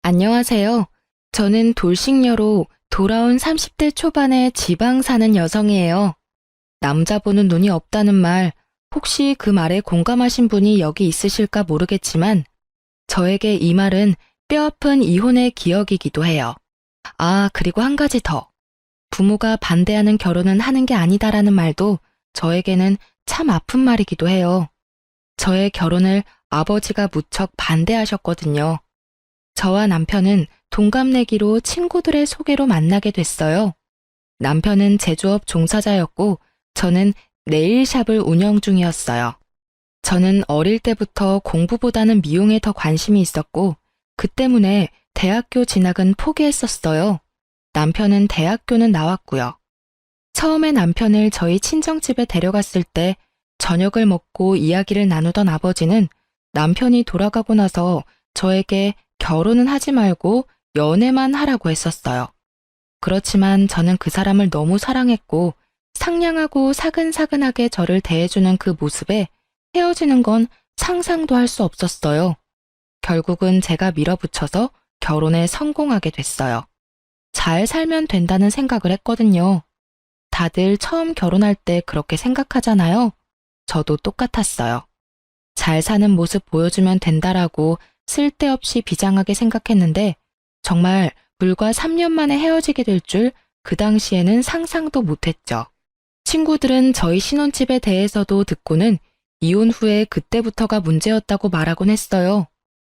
안녕하세요. 저는 돌싱녀로 돌아온 30대 초반의 지방 사는 여성이에요. 남자 보는 눈이 없다는 말, 혹시 그 말에 공감하신 분이 여기 있으실까 모르겠지만, 저에게 이 말은 뼈아픈 이혼의 기억이기도 해요. 아, 그리고 한 가지 더. 부모가 반대하는 결혼은 하는 게 아니다라는 말도 저에게는 참 아픈 말이기도 해요. 저의 결혼을 아버지가 무척 반대하셨거든요. 저와 남편은 동갑내기로 친구들의 소개로 만나게 됐어요. 남편은 제조업 종사자였고 저는 네일샵을 운영 중이었어요. 저는 어릴 때부터 공부보다는 미용에 더 관심이 있었고 그 때문에 대학교 진학은 포기했었어요. 남편은 대학교는 나왔고요. 처음에 남편을 저희 친정집에 데려갔을 때 저녁을 먹고 이야기를 나누던 아버지는 남편이 돌아가고 나서 저에게 결혼은 하지 말고 연애만 하라고 했었어요. 그렇지만 저는 그 사람을 너무 사랑했고 상냥하고 사근사근하게 저를 대해주는 그 모습에 헤어지는 건 상상도 할 수 없었어요. 결국은 제가 밀어붙여서 결혼에 성공하게 됐어요. 잘 살면 된다는 생각을 했거든요. 다들 처음 결혼할 때 그렇게 생각하잖아요. 저도 똑같았어요. 잘 사는 모습 보여주면 된다라고 쓸데없이 비장하게 생각했는데 정말 불과 3년 만에 헤어지게 될 줄 그 당시에는 상상도 못했죠. 친구들은 저희 신혼집에 대해서도 듣고는 이혼 후에 그때부터가 문제였다고 말하곤 했어요.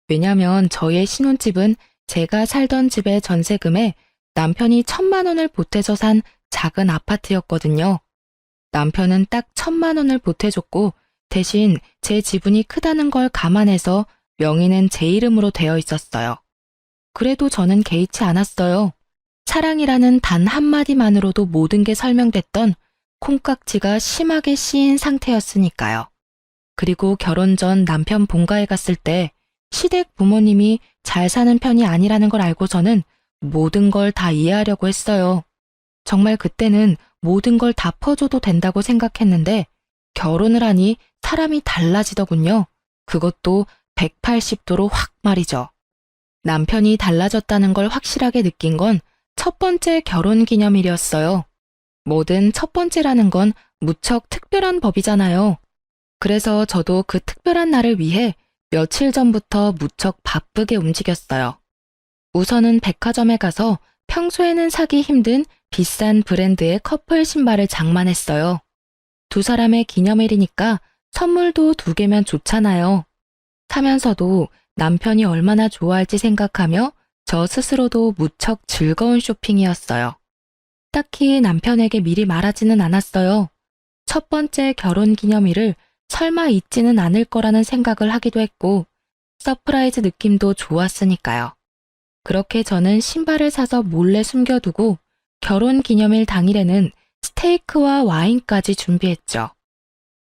왜냐면 저희의 신혼집은 제가 살던 집의 전세금에 남편이 1,000만 원을 보태서 산 작은 아파트였거든요. 남편은 딱 1,000만 원을 보태줬고 대신 제 지분이 크다는 걸 감안해서 명의는 제 이름으로 되어 있었어요. 그래도 저는 개의치 않았어요. 사랑이라는 단 한마디만으로도 모든 게 설명됐던 콩깍지가 심하게 씌인 상태였으니까요. 그리고 결혼 전 남편 본가에 갔을 때 시댁 부모님이 잘 사는 편이 아니라는 걸 알고서는 모든 걸 다 이해하려고 했어요. 정말 그때는 모든 걸 다 퍼줘도 된다고 생각했는데 결혼을 하니 사람이 달라지더군요. 그것도 180도로 확 말이죠. 남편이 달라졌다는 걸 확실하게 느낀 건 첫 번째 결혼 기념일이었어요. 뭐든 첫 번째라는 건 무척 특별한 법이잖아요. 그래서 저도 그 특별한 날을 위해 며칠 전부터 무척 바쁘게 움직였어요. 우선은 백화점에 가서 평소에는 사기 힘든 비싼 브랜드의 커플 신발을 장만했어요. 두 사람의 기념일이니까 선물도 2개면 좋잖아요. 사면서도 남편이 얼마나 좋아할지 생각하며 저 스스로도 무척 즐거운 쇼핑이었어요. 딱히 남편에게 미리 말하지는 않았어요. 첫 번째 결혼 기념일을 설마 잊지는 않을 거라는 생각을 하기도 했고 서프라이즈 느낌도 좋았으니까요. 그렇게 저는 신발을 사서 몰래 숨겨두고 결혼 기념일 당일에는 스테이크와 와인까지 준비했죠.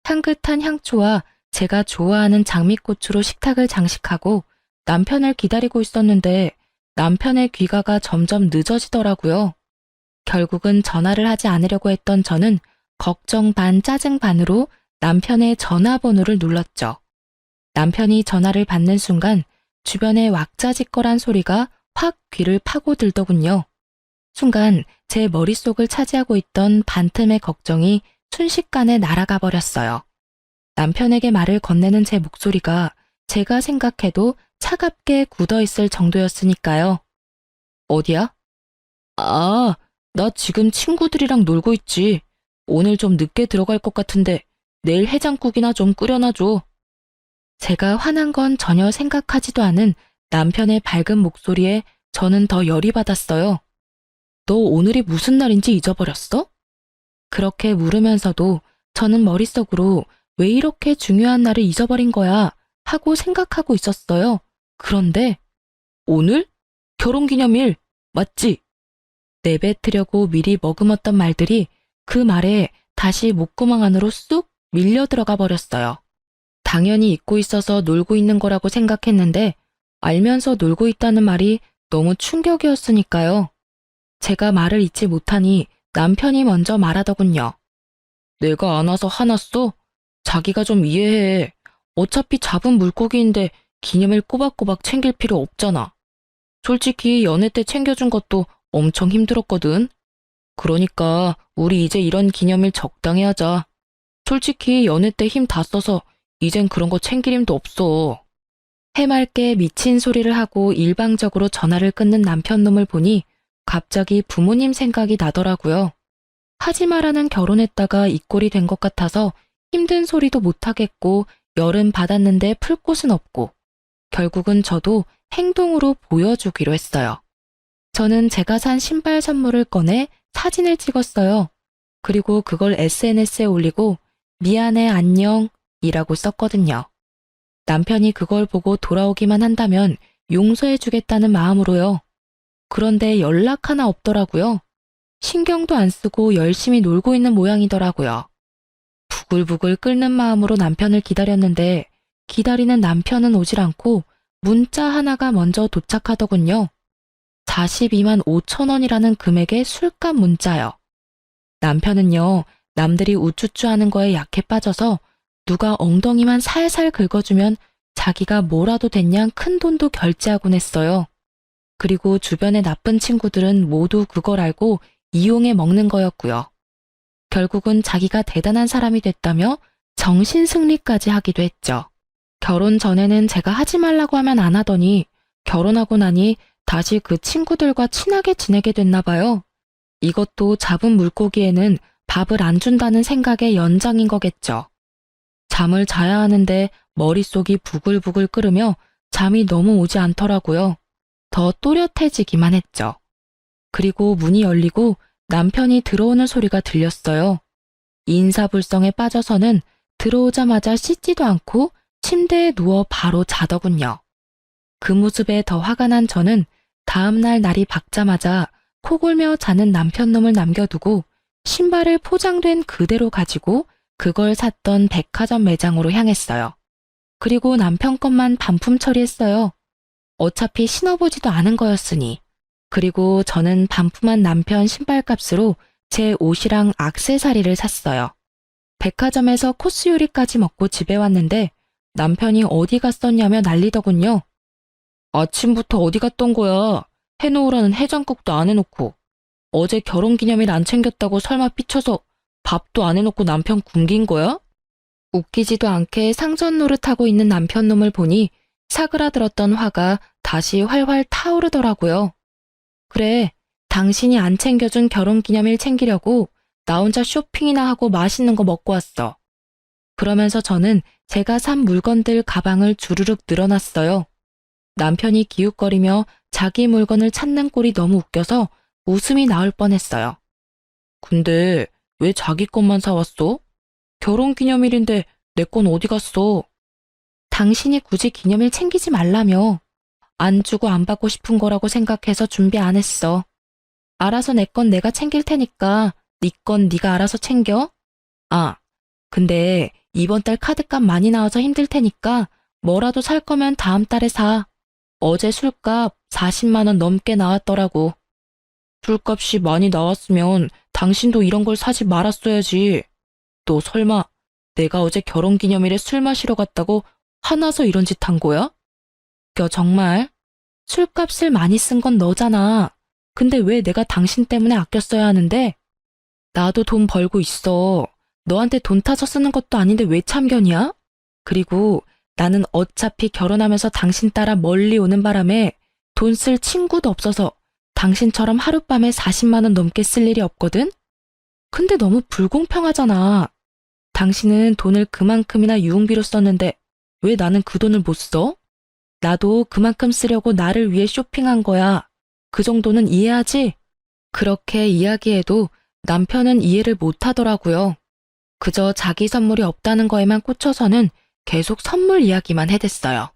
향긋한 향초와 제가 좋아하는 장미꽃으로 식탁을 장식하고 남편을 기다리고 있었는데 남편의 귀가가 점점 늦어지더라고요. 결국은 전화를 하지 않으려고 했던 저는 걱정 반 짜증 반으로 남편의 전화번호를 눌렀죠. 남편이 전화를 받는 순간 주변에 왁자지껄한 소리가 확 귀를 파고들더군요. 순간 제 머릿속을 차지하고 있던 반틈의 걱정이 순식간에 날아가 버렸어요. 남편에게 말을 건네는 제 목소리가 제가 생각해도 차갑게 굳어있을 정도였으니까요. 어디야? 아, 나 지금 친구들이랑 놀고 있지. 오늘 좀 늦게 들어갈 것 같은데 내일 해장국이나 좀 끓여놔줘. 제가 화난 건 전혀 생각하지도 않은 남편의 밝은 목소리에 저는 더 열이 받았어요. 너 오늘이 무슨 날인지 잊어버렸어? 그렇게 물으면서도 저는 머릿속으로 왜 이렇게 중요한 날을 잊어버린 거야 하고 생각하고 있었어요. 그런데 오늘? 결혼기념일 맞지? 내뱉으려고 미리 머금었던 말들이 그 말에 다시 목구멍 안으로 쑥 밀려 들어가 버렸어요. 당연히 잊고 있어서 놀고 있는 거라고 생각했는데 알면서 놀고 있다는 말이 너무 충격이었으니까요. 제가 말을 잊지 못하니 남편이 먼저 말하더군요. 내가 안 와서 화났어? 자기가 좀 이해해. 어차피 잡은 물고기인데 기념일 꼬박꼬박 챙길 필요 없잖아. 솔직히 연애 때 챙겨준 것도 엄청 힘들었거든. 그러니까 우리 이제 이런 기념일 적당히 하자. 솔직히 연애 때 힘 다 써서 이젠 그런 거 챙길 힘도 없어. 해맑게 미친 소리를 하고 일방적으로 전화를 끊는 남편 놈을 보니 갑자기 부모님 생각이 나더라고요. 하지 마라는 결혼했다가 이 꼴이 된 것 같아서 힘든 소리도 못하겠고 열은 받았는데 풀 곳은 없고 결국은 저도 행동으로 보여주기로 했어요. 저는 제가 산 신발 선물을 꺼내 사진을 찍었어요. 그리고 그걸 SNS에 올리고 미안해 안녕 이라고 썼거든요. 남편이 그걸 보고 돌아오기만 한다면 용서해주겠다는 마음으로요. 그런데 연락 하나 없더라고요. 신경도 안 쓰고 열심히 놀고 있는 모양이더라고요. 부글부글 끓는 마음으로 남편을 기다렸는데 기다리는 남편은 오질 않고 문자 하나가 먼저 도착하더군요. 42만 5천 원이라는 금액의 술값 문자요. 남편은요, 남들이 우쭈쭈 하는 거에 약해 빠져서 누가 엉덩이만 살살 긁어주면 자기가 뭐라도 됐냐 큰 돈도 결제하곤 했어요. 그리고 주변의 나쁜 친구들은 모두 그걸 알고 이용해 먹는 거였고요. 결국은 자기가 대단한 사람이 됐다며 정신승리까지 하기도 했죠. 결혼 전에는 제가 하지 말라고 하면 안 하더니 결혼하고 나니 다시 그 친구들과 친하게 지내게 됐나 봐요. 이것도 잡은 물고기에는 밥을 안 준다는 생각의 연장인 거겠죠. 잠을 자야 하는데 머릿속이 부글부글 끓으며 잠이 너무 오지 않더라고요. 더 또렷해지기만 했죠. 그리고 문이 열리고 남편이 들어오는 소리가 들렸어요. 인사불성에 빠져서는 들어오자마자 씻지도 않고 침대에 누워 바로 자더군요. 그 모습에 더 화가 난 저는 다음날 날이 밝자마자 코골며 자는 남편놈을 남겨두고 신발을 포장된 그대로 가지고 그걸 샀던 백화점 매장으로 향했어요. 그리고 남편 것만 반품 처리했어요. 어차피 신어보지도 않은 거였으니. 그리고 저는 반품한 남편 신발값으로 제 옷이랑 액세서리를 샀어요. 백화점에서 코스 요리까지 먹고 집에 왔는데 남편이 어디 갔었냐며 난리더군요. 아침부터 어디 갔던 거야? 해놓으라는 해장국도 안 해놓고. 어제 결혼기념일 안 챙겼다고 설마 삐쳐서 밥도 안 해놓고 남편 굶긴 거야? 웃기지도 않게 상전 노릇하고 있는 남편 놈을 보니 사그라들었던 화가 다시 활활 타오르더라고요. 그래, 당신이 안 챙겨준 결혼기념일 챙기려고 나 혼자 쇼핑이나 하고 맛있는 거 먹고 왔어. 그러면서 저는 제가 산 물건들 가방을 주르륵 늘어놨어요. 남편이 기웃거리며 자기 물건을 찾는 꼴이 너무 웃겨서 웃음이 나올 뻔했어요. 근데 왜 자기 것만 사왔어? 결혼기념일인데 내 건 어디 갔어? 당신이 굳이 기념일 챙기지 말라며. 안 주고 안 받고 싶은 거라고 생각해서 준비 안 했어. 알아서 내 건 내가 챙길 테니까 네 건 네가 알아서 챙겨. 아, 근데 이번 달 카드값 많이 나와서 힘들 테니까 뭐라도 살 거면 다음 달에 사. 어제 술값 40만 원 넘게 나왔더라고. 술값이 많이 나왔으면 당신도 이런 걸 사지 말았어야지. 너 설마 내가 어제 결혼기념일에 술 마시러 갔다고 화나서 이런 짓 한 거야? 야, 정말. 술값을 많이 쓴 건 너잖아. 근데 왜 내가 당신 때문에 아껴 써야 하는데? 나도 돈 벌고 있어. 너한테 돈 타서 쓰는 것도 아닌데 왜 참견이야? 그리고 나는 어차피 결혼하면서 당신 따라 멀리 오는 바람에 돈 쓸 친구도 없어서 당신처럼 하룻밤에 40만 원 넘게 쓸 일이 없거든? 근데 너무 불공평하잖아. 당신은 돈을 그만큼이나 유흥비로 썼는데 왜 나는 그 돈을 못 써? 나도 그만큼 쓰려고 나를 위해 쇼핑한 거야. 그 정도는 이해하지? 그렇게 이야기해도 남편은 이해를 못 하더라고요. 그저 자기 선물이 없다는 거에만 꽂혀서는 계속 선물 이야기만 해댔어요.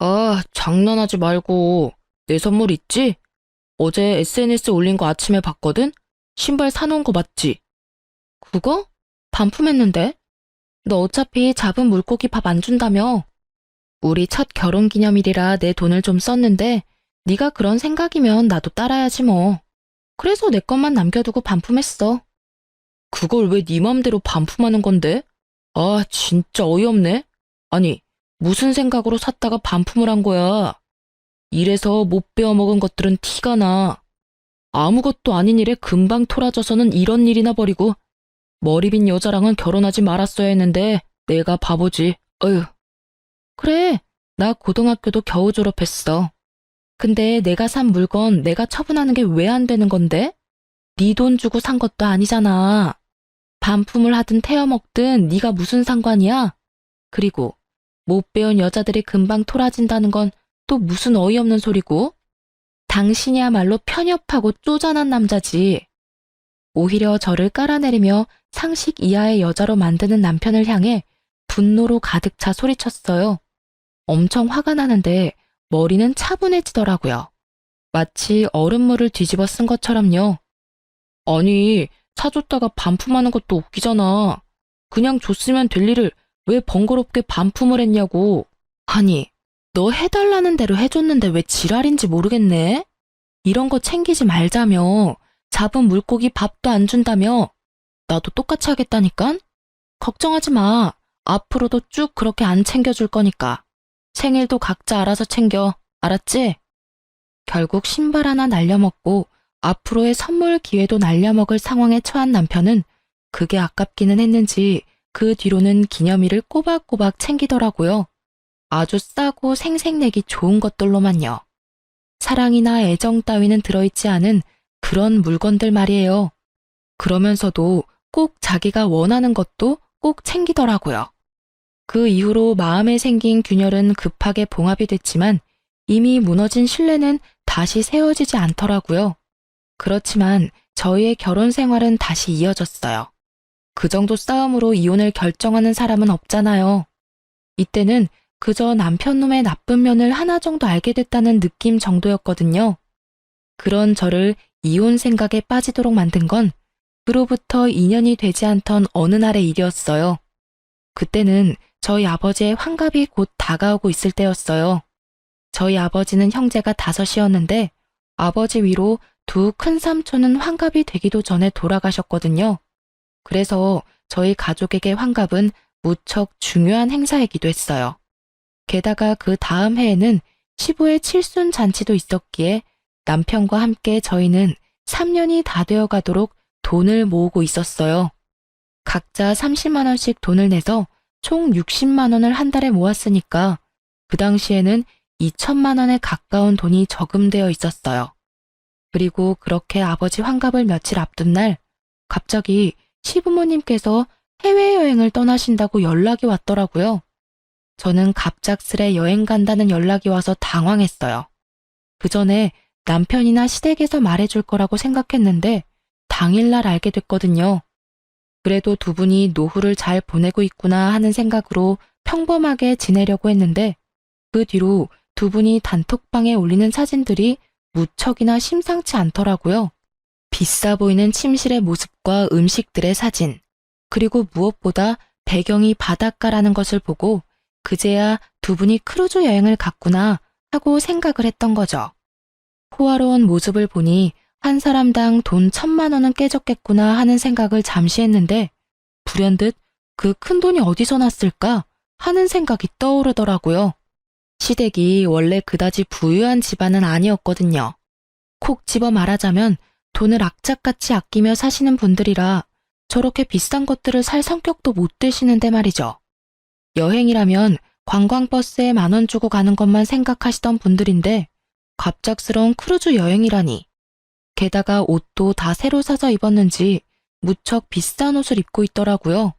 아, 장난하지 말고. 내 선물 있지? 어제 SNS 올린 거 아침에 봤거든? 신발 사놓은 거 맞지? 그거? 반품했는데? 너 어차피 잡은 물고기 밥 안 준다며? 우리 첫 결혼기념일이라 내 돈을 좀 썼는데 네가 그런 생각이면 나도 따라야지 뭐. 그래서 내 것만 남겨두고 반품했어. 그걸 왜 네 맘대로 반품하는 건데? 아, 진짜 어이없네. 아니, 무슨 생각으로 샀다가 반품을 한 거야? 일에서 못 배워먹은 것들은 티가 나. 아무것도 아닌 일에 금방 토라져서는 이런 일이나 버리고 머리 빈 여자랑은 결혼하지 말았어야 했는데 내가 바보지. 어휴. 그래, 나 고등학교도 겨우 졸업했어. 근데 내가 산 물건 내가 처분하는 게 왜 안 되는 건데? 네 돈 주고 산 것도 아니잖아. 반품을 하든 태워 먹든 네가 무슨 상관이야? 그리고 못 배운 여자들이 금방 토라진다는 건 또 무슨 어이없는 소리고? 당신이야말로 편협하고 쪼잔한 남자지. 오히려 저를 깔아내리며 상식 이하의 여자로 만드는 남편을 향해 분노로 가득 차 소리쳤어요. 엄청 화가 나는데 머리는 차분해지더라고요. 마치 얼음물을 뒤집어 쓴 것처럼요. 아니, 사줬다가 반품하는 것도 웃기잖아. 그냥 줬으면 될 일을 왜 번거롭게 반품을 했냐고. 아니, 너 해달라는 대로 해줬는데 왜 지랄인지 모르겠네? 이런 거 챙기지 말자며. 잡은 물고기 밥도 안 준다며. 나도 똑같이 하겠다니깐? 걱정하지 마. 앞으로도 쭉 그렇게 안 챙겨줄 거니까. 생일도 각자 알아서 챙겨. 알았지? 결국 신발 하나 날려먹고 앞으로의 선물 기회도 날려먹을 상황에 처한 남편은 그게 아깝기는 했는지 그 뒤로는 기념일을 꼬박꼬박 챙기더라고요. 아주 싸고 생색내기 좋은 것들로만요. 사랑이나 애정 따위는 들어있지 않은 그런 물건들 말이에요. 그러면서도 꼭 자기가 원하는 것도 꼭 챙기더라고요. 그 이후로 마음에 생긴 균열은 급하게 봉합이 됐지만 이미 무너진 신뢰는 다시 세워지지 않더라고요. 그렇지만 저희의 결혼 생활은 다시 이어졌어요. 그 정도 싸움으로 이혼을 결정하는 사람은 없잖아요. 이때는 그저 남편 놈의 나쁜 면을 하나 정도 알게 됐다는 느낌 정도였거든요. 그런 저를 이혼 생각에 빠지도록 만든 건 그로부터 2년이 되지 않던 어느 날의 일이었어요. 그때는 저희 아버지의 환갑이 곧 다가오고 있을 때였어요. 저희 아버지는 형제가 5이었는데 아버지 위로 두 큰삼촌은 환갑이 되기도 전에 돌아가셨거든요. 그래서 저희 가족에게 환갑은 무척 중요한 행사이기도 했어요. 게다가 그 다음 해에는 시부의 칠순 잔치도 있었기에 남편과 함께 저희는 3년이 다 되어 가도록 돈을 모으고 있었어요. 각자 30만 원씩 돈을 내서 총 60만 원을 한 달에 모았으니까 그 당시에는 2천만 원에 가까운 돈이 저금되어 있었어요. 그리고 그렇게 아버지 환갑을 며칠 앞둔 날 갑자기 시부모님께서 해외여행을 떠나신다고 연락이 왔더라고요. 저는 갑작스레 여행 간다는 연락이 와서 당황했어요. 그 전에 남편이나 시댁에서 말해줄 거라고 생각했는데 당일날 알게 됐거든요. 그래도 두 분이 노후를 잘 보내고 있구나 하는 생각으로 평범하게 지내려고 했는데 그 뒤로 두 분이 단톡방에 올리는 사진들이 무척이나 심상치 않더라고요. 비싸 보이는 침실의 모습과 음식들의 사진, 그리고 무엇보다 배경이 바닷가라는 것을 보고 그제야 두 분이 크루즈 여행을 갔구나 하고 생각을 했던 거죠. 호화로운 모습을 보니 한 사람당 돈 1,000만 원은 깨졌겠구나 하는 생각을 잠시 했는데 불현듯 그 큰 돈이 어디서 났을까 하는 생각이 떠오르더라고요. 시댁이 원래 그다지 부유한 집안은 아니었거든요. 콕 집어 말하자면 돈을 악착같이 아끼며 사시는 분들이라 저렇게 비싼 것들을 살 성격도 못 되시는데 말이죠. 여행이라면 관광버스에 10,000원 주고 가는 것만 생각하시던 분들인데 갑작스러운 크루즈 여행이라니. 게다가 옷도 다 새로 사서 입었는지 무척 비싼 옷을 입고 있더라고요.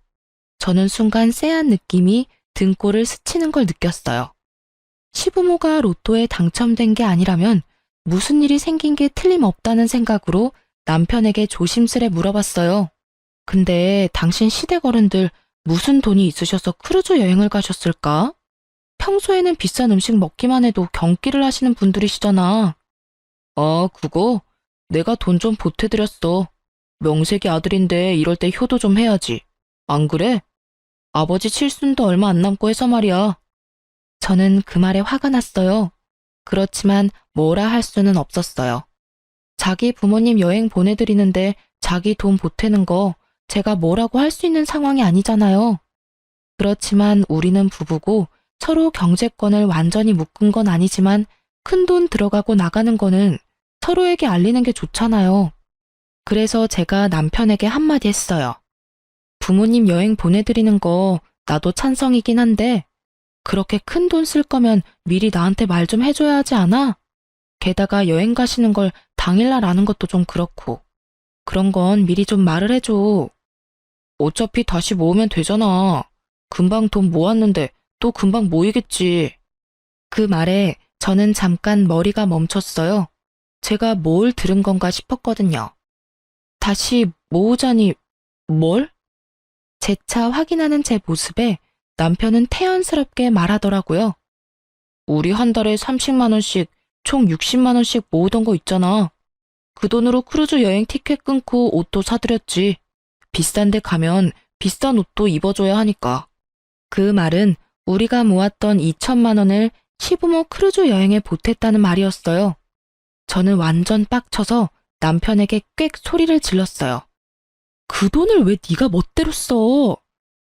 저는 순간 쎄한 느낌이 등골을 스치는 걸 느꼈어요. 시부모가 로또에 당첨된 게 아니라면 무슨 일이 생긴 게 틀림없다는 생각으로 남편에게 조심스레 물어봤어요. 근데 당신 시댁 어른들 무슨 돈이 있으셔서 크루즈 여행을 가셨을까? 평소에는 비싼 음식 먹기만 해도 경기를 하시는 분들이시잖아. 아, 그거? 내가 돈 좀 보태드렸어. 명색이 아들인데 이럴 때 효도 좀 해야지. 안 그래? 아버지 칠순도 얼마 안 남고 해서 말이야. 저는 그 말에 화가 났어요. 그렇지만 뭐라 할 수는 없었어요. 자기 부모님 여행 보내드리는데 자기 돈 보태는 거 제가 뭐라고 할 수 있는 상황이 아니잖아요. 그렇지만 우리는 부부고 서로 경제권을 완전히 묶은 건 아니지만 큰돈 들어가고 나가는 거는 서로에게 알리는 게 좋잖아요. 그래서 제가 남편에게 한마디 했어요. 부모님 여행 보내드리는 거 나도 찬성이긴 한데 그렇게 큰 돈 쓸 거면 미리 나한테 말 좀 해줘야 하지 않아? 게다가 여행 가시는 걸 당일날 아는 것도 좀 그렇고 그런 건 미리 좀 말을 해줘. 어차피 다시 모으면 되잖아. 금방 돈 모았는데 또 금방 모이겠지. 그 말에 저는 잠깐 머리가 멈췄어요. 제가 뭘 들은 건가 싶었거든요. 다시 모으자니 뭘? 재차 확인하는 제 모습에 남편은 태연스럽게 말하더라고요. 우리 한 달에 30만 원씩 총 60만 원씩 모으던 거 있잖아. 그 돈으로 크루즈 여행 티켓 끊고 옷도 사드렸지. 비싼 데 가면 비싼 옷도 입어줘야 하니까. 그 말은 우리가 모았던 2천만 원을 시부모 크루즈 여행에 보탰다는 말이었어요. 저는 완전 빡쳐서 남편에게 꽥 소리를 질렀어요. 그 돈을 왜 네가 멋대로 써?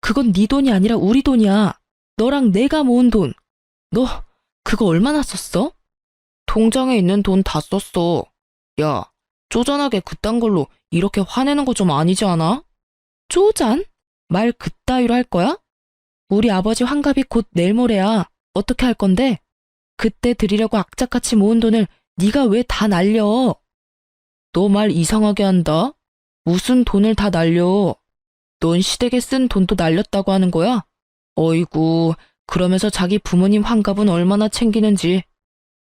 그건 네 돈이 아니라 우리 돈이야. 너랑 내가 모은 돈. 너 그거 얼마나 썼어? 통장에 있는 돈 다 썼어. 야, 쪼잔하게 그딴 걸로 이렇게 화내는 거 좀 아니지 않아? 쪼잔? 말 그따위로 할 거야? 우리 아버지 환갑이 곧 내일 모레야. 어떻게 할 건데? 그때 드리려고 악착같이 모은 돈을 네가 왜 다 날려? 너 말 이상하게 한다. 무슨 돈을 다 날려? 넌 시댁에 쓴 돈도 날렸다고 하는 거야? 어이구, 그러면서 자기 부모님 환갑은 얼마나 챙기는지.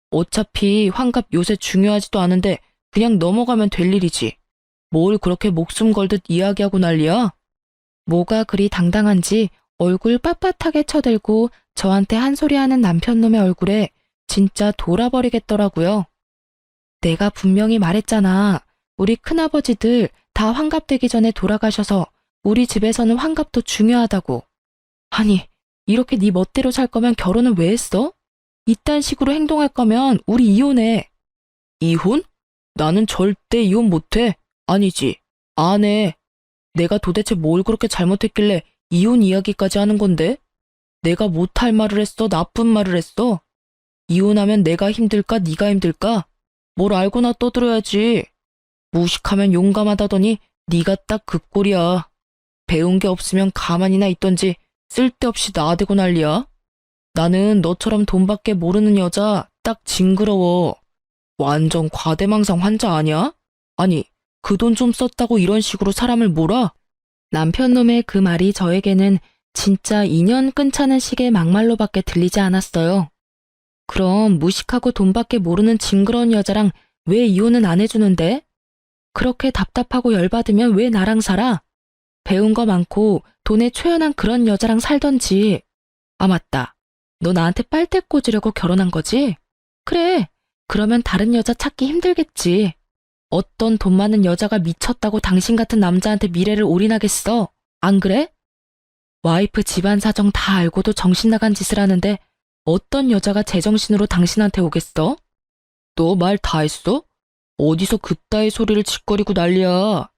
어차피 환갑 요새 중요하지도 않은데 그냥 넘어가면 될 일이지. 뭘 그렇게 목숨 걸듯 이야기하고 난리야? 뭐가 그리 당당한지 얼굴 빳빳하게 쳐들고 저한테 한 소리 하는 남편놈의 얼굴에 진짜 돌아버리겠더라고요. 내가 분명히 말했잖아. 우리 큰아버지들 다 환갑되기 전에 돌아가셔서 우리 집에서는 환갑도 중요하다고. 아니, 이렇게 네 멋대로 살 거면 결혼은 왜 했어? 이딴 식으로 행동할 거면 우리 이혼해. 이혼? 나는 절대 이혼 못해. 아니지, 안 해. 내가 도대체 뭘 그렇게 잘못했길래 이혼 이야기까지 하는 건데? 내가 못할 말을 했어? 나쁜 말을 했어? 이혼하면 내가 힘들까? 네가 힘들까? 뭘 알고나 떠들어야지. 무식하면 용감하다더니 네가 딱 그 꼴이야. 배운 게 없으면 가만히나 있던지 쓸데없이 나대고 난리야. 나는 너처럼 돈밖에 모르는 여자 딱 징그러워. 완전 과대망상 환자 아니야? 아니, 그 돈 좀 썼다고 이런 식으로 사람을 몰아? 남편놈의 그 말이 저에게는 진짜 인연 끊자는 식의 막말로밖에 들리지 않았어요. 그럼 무식하고 돈밖에 모르는 징그러운 여자랑 왜 이혼은 안 해주는데? 그렇게 답답하고 열받으면 왜 나랑 살아? 배운 거 많고 돈에 초연한 그런 여자랑 살던지. 아, 맞다. 너 나한테 빨대 꽂으려고 결혼한 거지? 그래. 그러면 다른 여자 찾기 힘들겠지. 어떤 돈 많은 여자가 미쳤다고 당신 같은 남자한테 미래를 올인하겠어? 안 그래? 와이프 집안 사정 다 알고도 정신 나간 짓을 하는데 어떤 여자가 제정신으로 당신한테 오겠어? 너 말 다 했어? 어디서 그따위 소리를 짓거리고 난리야.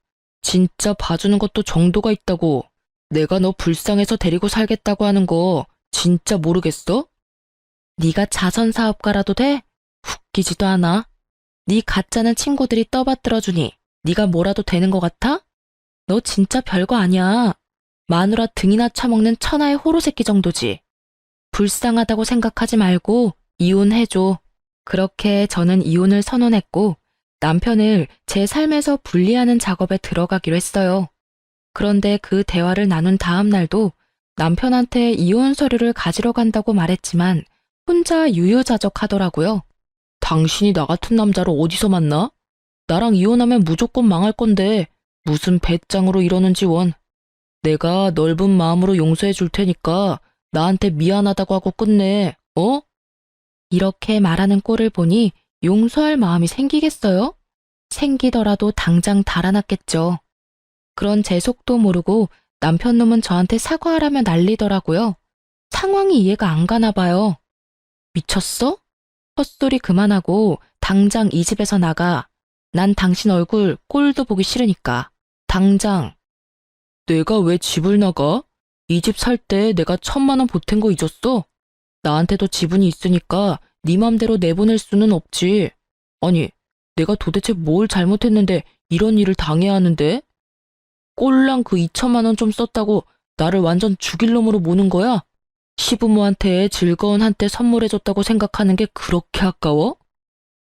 진짜 봐주는 것도 정도가 있다고. 내가 너 불쌍해서 데리고 살겠다고 하는 거 진짜 모르겠어? 네가 자선사업가라도 돼? 웃기지도 않아. 네 가짜는 친구들이 떠받들어주니 네가 뭐라도 되는 것 같아? 너 진짜 별거 아니야. 마누라 등이나 처먹는 천하의 호로새끼 정도지. 불쌍하다고 생각하지 말고 이혼해줘. 그렇게 저는 이혼을 선언했고 남편을 제 삶에서 분리하는 작업에 들어가기로 했어요. 그런데 그 대화를 나눈 다음 날도 남편한테 이혼 서류를 가지러 간다고 말했지만 혼자 유유자적하더라고요. 당신이 나 같은 남자를 어디서 만나? 나랑 이혼하면 무조건 망할 건데 무슨 배짱으로 이러는지 원. 내가 넓은 마음으로 용서해 줄 테니까 나한테 미안하다고 하고 끝내. 어? 이렇게 말하는 꼴을 보니 용서할 마음이 생기겠어요? 생기더라도 당장 달아났겠죠. 그런 제 속도 모르고 남편놈은 저한테 사과하라며 난리더라고요. 상황이 이해가 안 가나 봐요. 미쳤어? 헛소리 그만하고 당장 이 집에서 나가. 난 당신 얼굴 꼴도 보기 싫으니까. 당장. 내가 왜 집을 나가? 이 집 살 때 내가 1,000만 원 보탠 거 잊었어? 나한테도 지분이 있으니까 네 맘대로 내보낼 수는 없지. 아니, 내가 도대체 뭘 잘못했는데 이런 일을 당해야 하는데? 꼴랑 그 2천만 원 좀 썼다고 나를 완전 죽일 놈으로 모는 거야? 시부모한테 즐거운 한때 선물해줬다고 생각하는 게 그렇게 아까워?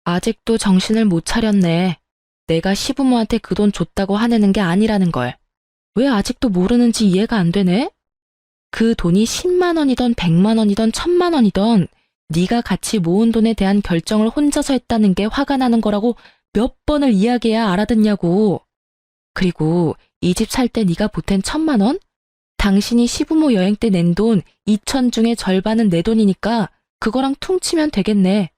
아직도 정신을 못 차렸네. 내가 시부모한테 그 돈 줬다고 화내는 게 아니라는 걸. 왜 아직도 모르는지 이해가 안 되네? 그 돈이 10만 원이던 100만 원이던 1000만 원이던 네가 같이 모은 돈에 대한 결정을 혼자서 했다는 게 화가 나는 거라고 몇 번을 이야기해야 알아듣냐고. 그리고 이 집 살 때 네가 보탠 1000만 원? 당신이 시부모 여행 때 낸 돈 2천 중에 절반은 내 돈이니까 그거랑 퉁치면 되겠네.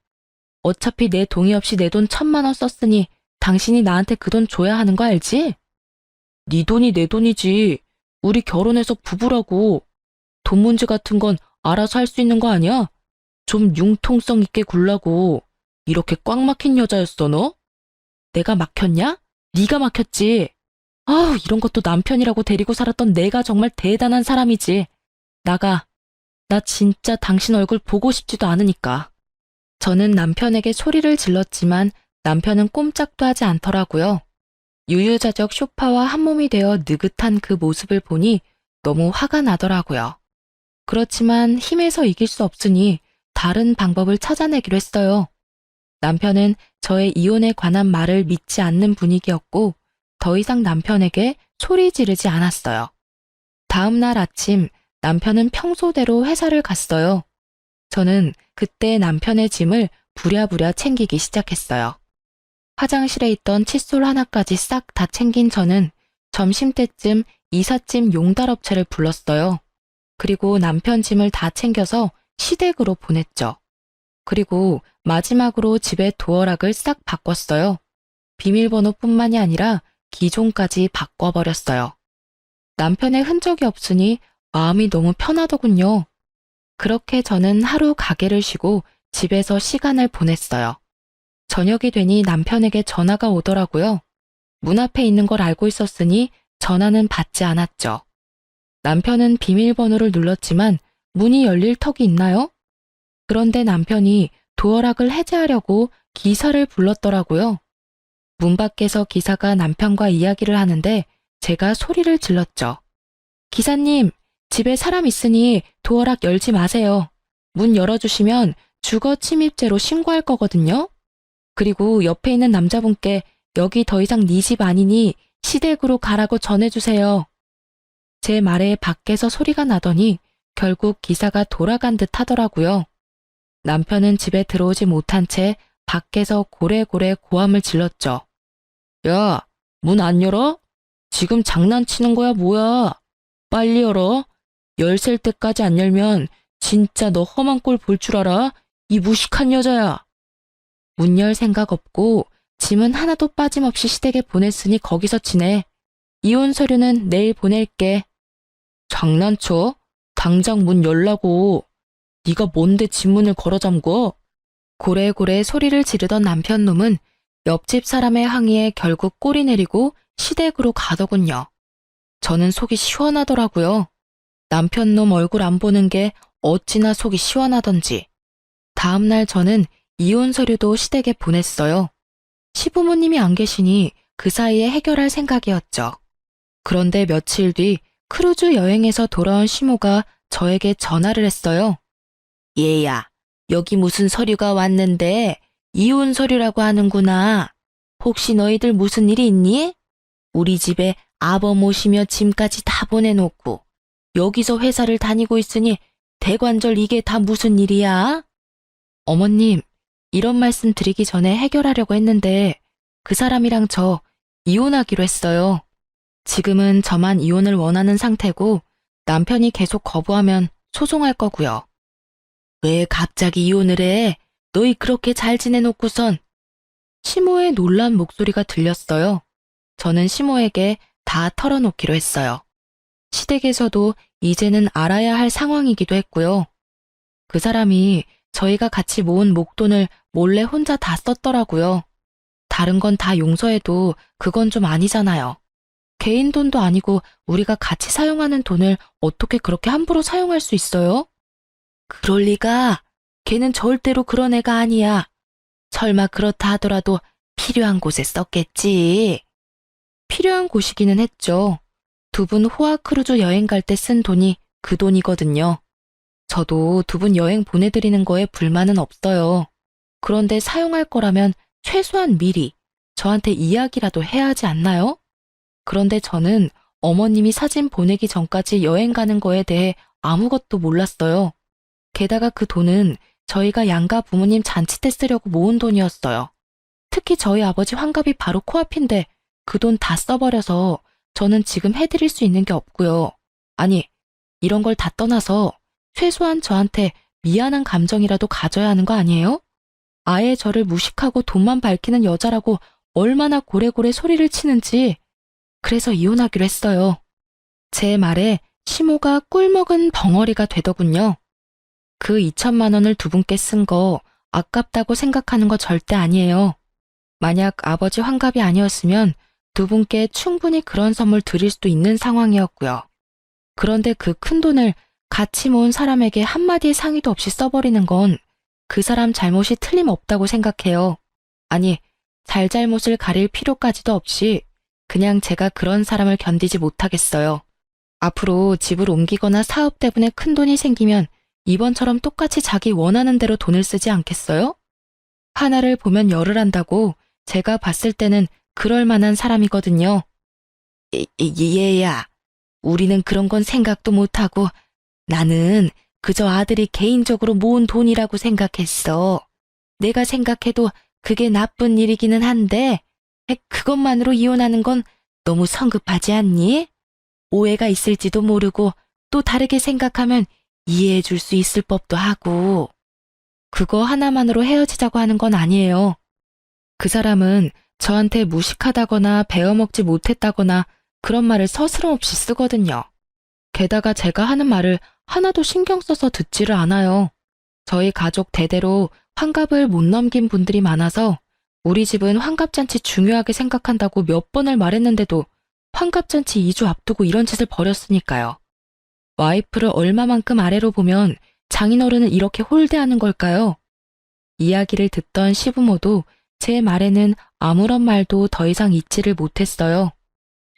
어차피 내 동의 없이 내 돈 1000만 원 썼으니 당신이 나한테 그 돈 줘야 하는 거 알지? 네 돈이 내 돈이지. 우리 결혼해서 부부라고. 돈 문제 같은 건 알아서 할 수 있는 거 아니야? 좀 융통성 있게 굴라고. 이렇게 꽉 막힌 여자였어, 너? 내가 막혔냐? 네가 막혔지. 아우, 이런 것도 남편이라고 데리고 살았던 내가 정말 대단한 사람이지. 나가. 나 진짜 당신 얼굴 보고 싶지도 않으니까. 저는 남편에게 소리를 질렀지만 남편은 꼼짝도 하지 않더라고요. 유유자적 쇼파와 한몸이 되어 느긋한 그 모습을 보니 너무 화가 나더라고요. 그렇지만 힘에서 이길 수 없으니 다른 방법을 찾아내기로 했어요. 남편은 저의 이혼에 관한 말을 믿지 않는 분위기였고 더 이상 남편에게 소리 지르지 않았어요. 다음 날 아침 남편은 평소대로 회사를 갔어요. 저는 그때 남편의 짐을 부랴부랴 챙기기 시작했어요. 화장실에 있던 칫솔 하나까지 싹 다 챙긴 저는 점심때쯤 이삿짐 용달업체를 불렀어요. 그리고 남편 짐을 다 챙겨서 시댁으로 보냈죠. 그리고 마지막으로 집의 도어락을 싹 바꿨어요. 비밀번호뿐만이 아니라 기종까지 바꿔버렸어요. 남편의 흔적이 없으니 마음이 너무 편하더군요. 그렇게 저는 하루 가게를 쉬고 집에서 시간을 보냈어요. 저녁이 되니 남편에게 전화가 오더라고요. 문 앞에 있는 걸 알고 있었으니 전화는 받지 않았죠. 남편은 비밀번호를 눌렀지만 문이 열릴 턱이 있나요? 그런데 남편이 도어락을 해제하려고 기사를 불렀더라고요. 문 밖에서 기사가 남편과 이야기를 하는데 제가 소리를 질렀죠. 기사님, 집에 사람 있으니 도어락 열지 마세요. 문 열어주시면 주거 침입죄로 신고할 거거든요. 그리고 옆에 있는 남자분께 여기 더 이상 네 집 아니니 시댁으로 가라고 전해주세요. 제 말에 밖에서 소리가 나더니 결국 기사가 돌아간 듯 하더라고요. 남편은 집에 들어오지 못한 채 밖에서 고래고래 고함을 질렀죠. 야, 문 안 열어? 지금 장난치는 거야 뭐야? 빨리 열어. 열셀 때까지 안 열면 진짜 너 험한 꼴 볼 줄 알아? 이 무식한 여자야. 문 열 생각 없고 짐은 하나도 빠짐없이 시댁에 보냈으니 거기서 지내. 이혼 서류는 내일 보낼게. 장난쳐? 당장 문 열라고. 네가 뭔데 집 문을 걸어 잠궈? 고래고래 소리를 지르던 남편 놈은 옆집 사람의 항의에 결국 꼬리 내리고 시댁으로 가더군요. 저는 속이 시원하더라고요. 남편 놈 얼굴 안 보는 게 어찌나 속이 시원하던지. 다음 날 저는 이혼 서류도 시댁에 보냈어요. 시부모님이 안 계시니 그 사이에 해결할 생각이었죠. 그런데 며칠 뒤 크루즈 여행에서 돌아온 시모가 저에게 전화를 했어요. 얘야, 여기 무슨 서류가 왔는데 이혼 서류라고 하는구나. 혹시 너희들 무슨 일이 있니? 우리 집에 아버 모시며 짐까지 다 보내놓고 여기서 회사를 다니고 있으니 대관절 이게 다 무슨 일이야? 어머님, 이런 말씀 드리기 전에 해결하려고 했는데 그 사람이랑 저 이혼하기로 했어요. 지금은 저만 이혼을 원하는 상태고 남편이 계속 거부하면 소송할 거고요. 왜 갑자기 이혼을 해? 너희 그렇게 잘 지내놓고선. 시모의 놀란 목소리가 들렸어요. 저는 시모에게 다 털어놓기로 했어요. 시댁에서도 이제는 알아야 할 상황이기도 했고요. 그 사람이 저희가 같이 모은 목돈을 몰래 혼자 다 썼더라고요. 다른 건 다 용서해도 그건 좀 아니잖아요. 개인 돈도 아니고 우리가 같이 사용하는 돈을 어떻게 그렇게 함부로 사용할 수 있어요? 그럴 리가. 걔는 절대로 그런 애가 아니야. 설마 그렇다 하더라도 필요한 곳에 썼겠지. 필요한 곳이기는 했죠. 두 분 호화 크루즈 여행 갈 때 쓴 돈이 그 돈이거든요. 저도 두 분 여행 보내드리는 거에 불만은 없어요. 그런데 사용할 거라면 최소한 미리 저한테 이야기라도 해야 하지 않나요? 그런데 저는 어머님이 사진 보내기 전까지 여행 가는 거에 대해 아무것도 몰랐어요. 게다가 그 돈은 저희가 양가 부모님 잔치 때 쓰려고 모은 돈이었어요. 특히 저희 아버지 환갑이 바로 코앞인데 그 돈 다 써버려서 저는 지금 해드릴 수 있는 게 없고요. 아니, 이런 걸 다 떠나서 최소한 저한테 미안한 감정이라도 가져야 하는 거 아니에요? 아예 저를 무식하고 돈만 밝히는 여자라고 얼마나 고래고래 소리를 치는지. 그래서 이혼하기로 했어요. 제 말에 시모가 꿀먹은 벙어리가 되더군요. 그 2천만 원을 두 분께 쓴 거 아깝다고 생각하는 거 절대 아니에요. 만약 아버지 환갑이 아니었으면 두 분께 충분히 그런 선물 드릴 수도 있는 상황이었고요. 그런데 그 큰 돈을 같이 모은 사람에게 한마디의 상의도 없이 써버리는 건 그 사람 잘못이 틀림없다고 생각해요. 아니, 잘잘못을 가릴 필요까지도 없이 그냥 제가 그런 사람을 견디지 못하겠어요. 앞으로 집을 옮기거나 사업 때문에 큰 돈이 생기면 이번처럼 똑같이 자기 원하는 대로 돈을 쓰지 않겠어요? 하나를 보면 열을 한다고 제가 봤을 때는 그럴 만한 사람이거든요. 얘야, 우리는 그런 건 생각도 못하고 나는 그저 아들이 개인적으로 모은 돈이라고 생각했어. 내가 생각해도 그게 나쁜 일이기는 한데 그것만으로 이혼하는 건 너무 성급하지 않니? 오해가 있을지도 모르고 또 다르게 생각하면 이해해 줄 수 있을 법도 하고. 그거 하나만으로 헤어지자고 하는 건 아니에요. 그 사람은 저한테 무식하다거나 배워먹지 못했다거나 그런 말을 서스럼없이 쓰거든요. 게다가 제가 하는 말을 하나도 신경 써서 듣지를 않아요. 저희 가족 대대로 환갑을 못 넘긴 분들이 많아서 우리 집은 환갑잔치 중요하게 생각한다고 몇 번을 말했는데도 환갑잔치 2주 앞두고 이런 짓을 벌였으니까요. 와이프를 얼마만큼 아래로 보면 장인어른은 이렇게 홀대하는 걸까요? 이야기를 듣던 시부모도 제 말에는 아무런 말도 더 이상 잊지를 못했어요.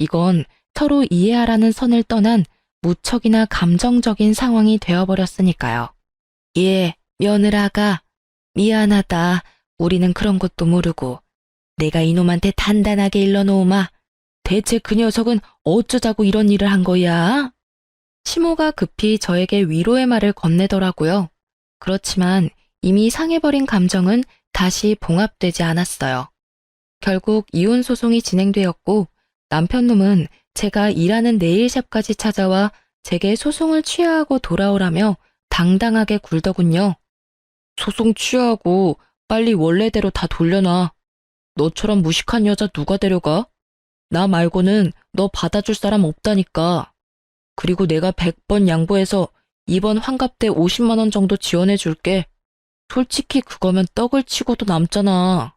이건 서로 이해하라는 선을 떠난 무척이나 감정적인 상황이 되어버렸으니까요. 예, 며느라가 미안하다. 우리는 그런 것도 모르고 내가 이놈한테 단단하게 일러놓으마. 대체 그 녀석은 어쩌자고 이런 일을 한 거야? 시모가 급히 저에게 위로의 말을 건네더라고요. 그렇지만 이미 상해버린 감정은 다시 봉합되지 않았어요. 결국 이혼 소송이 진행되었고 남편놈은 제가 일하는 네일샵까지 찾아와 제게 소송을 취하하고 돌아오라며 당당하게 굴더군요. 소송 취하하고 빨리 원래대로 다 돌려놔. 너처럼 무식한 여자 누가 데려가? 나 말고는 너 받아줄 사람 없다니까. 그리고 내가 100번 양보해서 이번 환갑 때 50만 원 정도 지원해 줄게. 솔직히 그거면 떡을 치고도 남잖아.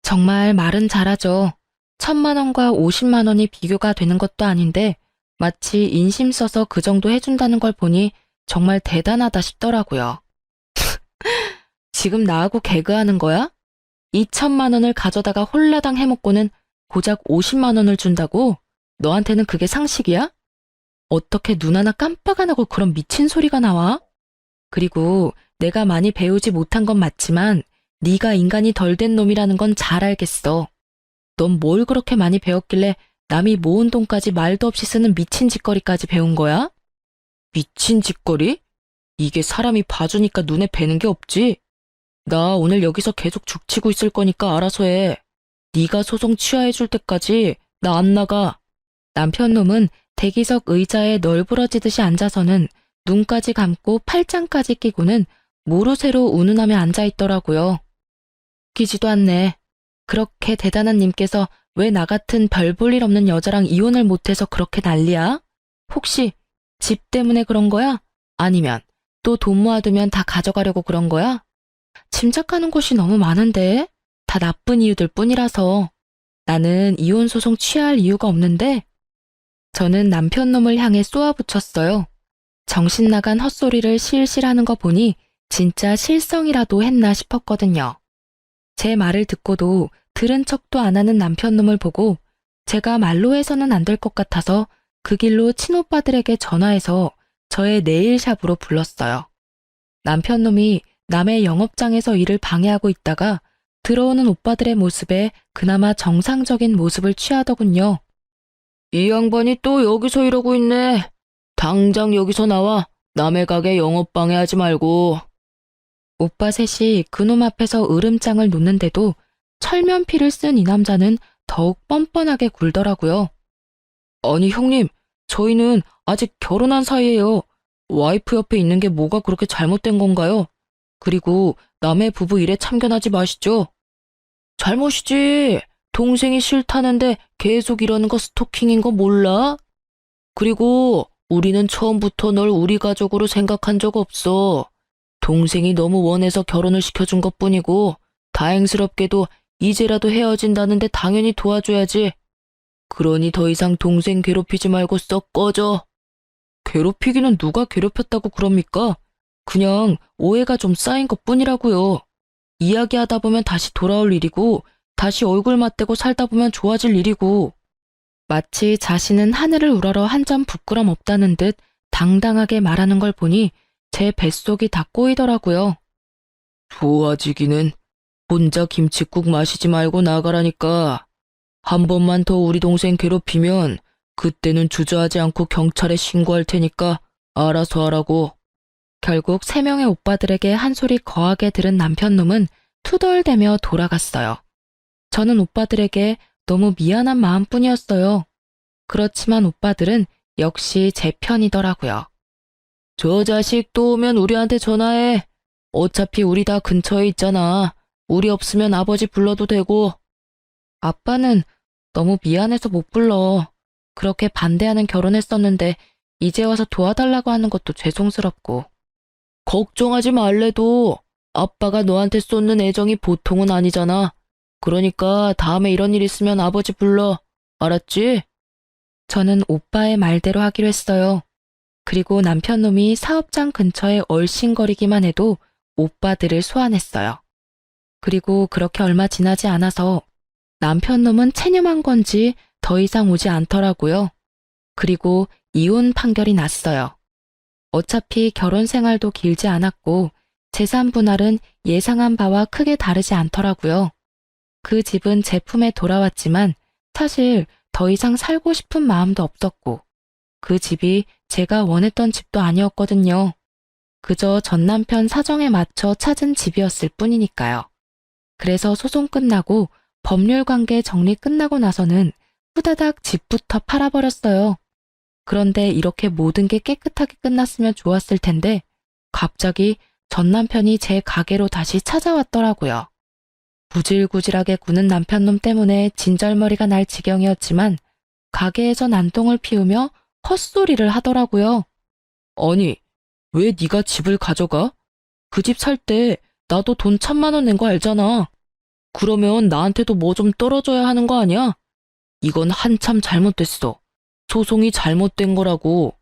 정말 말은 잘하죠. 1,000만 원과 50만 원이 비교가 되는 것도 아닌데 마치 인심 써서 그 정도 해준다는 걸 보니 정말 대단하다 싶더라고요. 지금 나하고 개그하는 거야? 2천만 원을 가져다가 홀라당 해먹고는 고작 50만 원을 준다고? 너한테는 그게 상식이야? 어떻게 눈 하나 깜빡 안 하고 그런 미친 소리가 나와? 그리고 내가 많이 배우지 못한 건 맞지만 네가 인간이 덜 된 놈이라는 건 잘 알겠어. 넌 뭘 그렇게 많이 배웠길래 남이 모은 돈까지 말도 없이 쓰는 미친 짓거리까지 배운 거야? 미친 짓거리? 이게 사람이 봐주니까 눈에 뵈는 게 없지? 나 오늘 여기서 계속 죽치고 있을 거니까 알아서 해. 네가 소송 취하해줄 때까지 나 안 나가. 남편놈은 대기석 의자에 널브러지듯이 앉아서는 눈까지 감고 팔짱까지 끼고는 모르쇠로 운운하며 앉아있더라고요. 웃기지도 않네. 그렇게 대단한 님께서 왜 나 같은 별 볼 일 없는 여자랑 이혼을 못해서 그렇게 난리야? 혹시 집 때문에 그런 거야? 아니면 또 돈 모아두면 다 가져가려고 그런 거야? 짐작하는 곳이 너무 많은데 다 나쁜 이유들 뿐이라서 나는 이혼 소송 취할 이유가 없는데. 저는 남편놈을 향해 쏘아붙였어요. 정신 나간 헛소리를 실실 하는 거 보니 진짜 실성이라도 했나 싶었거든요. 제 말을 듣고도 들은 척도 안 하는 남편놈을 보고 제가 말로 해서는 안 될 것 같아서 그 길로 친오빠들에게 전화해서 저의 네일샵으로 불렀어요. 남편놈이 남의 영업장에서 일을 방해하고 있다가 들어오는 오빠들의 모습에 그나마 정상적인 모습을 취하더군요. 이 양반이 또 여기서 이러고 있네. 당장 여기서 나와. 남의 가게 영업 방해하지 말고. 오빠 셋이 그놈 앞에서 으름장을 놓는데도 철면피를 쓴 이 남자는 더욱 뻔뻔하게 굴더라고요. 아니 형님, 저희는 아직 결혼한 사이예요. 와이프 옆에 있는 게 뭐가 그렇게 잘못된 건가요? 그리고 남의 부부 일에 참견하지 마시죠. 잘못이지. 동생이 싫다는데 계속 이러는 거 스토킹인 거 몰라? 그리고 우리는 처음부터 널 우리 가족으로 생각한 적 없어. 동생이 너무 원해서 결혼을 시켜준 것뿐이고 다행스럽게도 이제라도 헤어진다는데 당연히 도와줘야지. 그러니 더 이상 동생 괴롭히지 말고 썩 꺼져. 괴롭히기는 누가 괴롭혔다고 그럽니까? 그냥 오해가 좀 쌓인 것뿐이라고요. 이야기하다 보면 다시 돌아올 일이고 다시 얼굴 맞대고 살다 보면 좋아질 일이고 마치 자신은 하늘을 우러러 한 점 부끄럼 없다는 듯 당당하게 말하는 걸 보니 제 뱃속이 다 꼬이더라고요. 좋아지기는 혼자 김칫국 마시지 말고 나가라니까. 한 번만 더 우리 동생 괴롭히면 그때는 주저하지 않고 경찰에 신고할 테니까 알아서 하라고. 결국 3명의 오빠들에게 한 소리 거하게 들은 남편놈은 투덜대며 돌아갔어요. 저는 오빠들에게 너무 미안한 마음뿐이었어요. 그렇지만 오빠들은 역시 제 편이더라고요. 저 자식 또 오면 우리한테 전화해. 어차피 우리 다 근처에 있잖아. 우리 없으면 아버지 불러도 되고. 아빠는 너무 미안해서 못 불러. 그렇게 반대하는 결혼했었는데 이제 와서 도와달라고 하는 것도 죄송스럽고. 걱정하지 말래도 아빠가 너한테 쏟는 애정이 보통은 아니잖아. 그러니까 다음에 이런 일 있으면 아버지 불러. 알았지? 저는 오빠의 말대로 하기로 했어요. 그리고 남편놈이 사업장 근처에 얼씬거리기만 해도 오빠들을 소환했어요. 그리고 그렇게 얼마 지나지 않아서 남편놈은 체념한 건지 더 이상 오지 않더라고요. 그리고 이혼 판결이 났어요. 어차피 결혼 생활도 길지 않았고 재산 분할은 예상한 바와 크게 다르지 않더라고요. 그 집은 제 품에 돌아왔지만 사실 더 이상 살고 싶은 마음도 없었고 그 집이 제가 원했던 집도 아니었거든요. 그저 전 남편 사정에 맞춰 찾은 집이었을 뿐이니까요. 그래서 소송 끝나고 법률 관계 정리 끝나고 나서는 후다닥 집부터 팔아버렸어요. 그런데 이렇게 모든 게 깨끗하게 끝났으면 좋았을 텐데 갑자기 전 남편이 제 가게로 다시 찾아왔더라고요. 구질구질하게 구는 남편놈 때문에 진절머리가 날 지경이었지만 가게에서 난동을 피우며 헛소리를 하더라고요. 아니, 왜 네가 집을 가져가? 그 집 살 때 나도 돈 1,000만 원 낸 거 알잖아. 그러면 나한테도 뭐 좀 떨어져야 하는 거 아니야? 이건 한참 잘못됐어. 소송이 잘못된 거라고.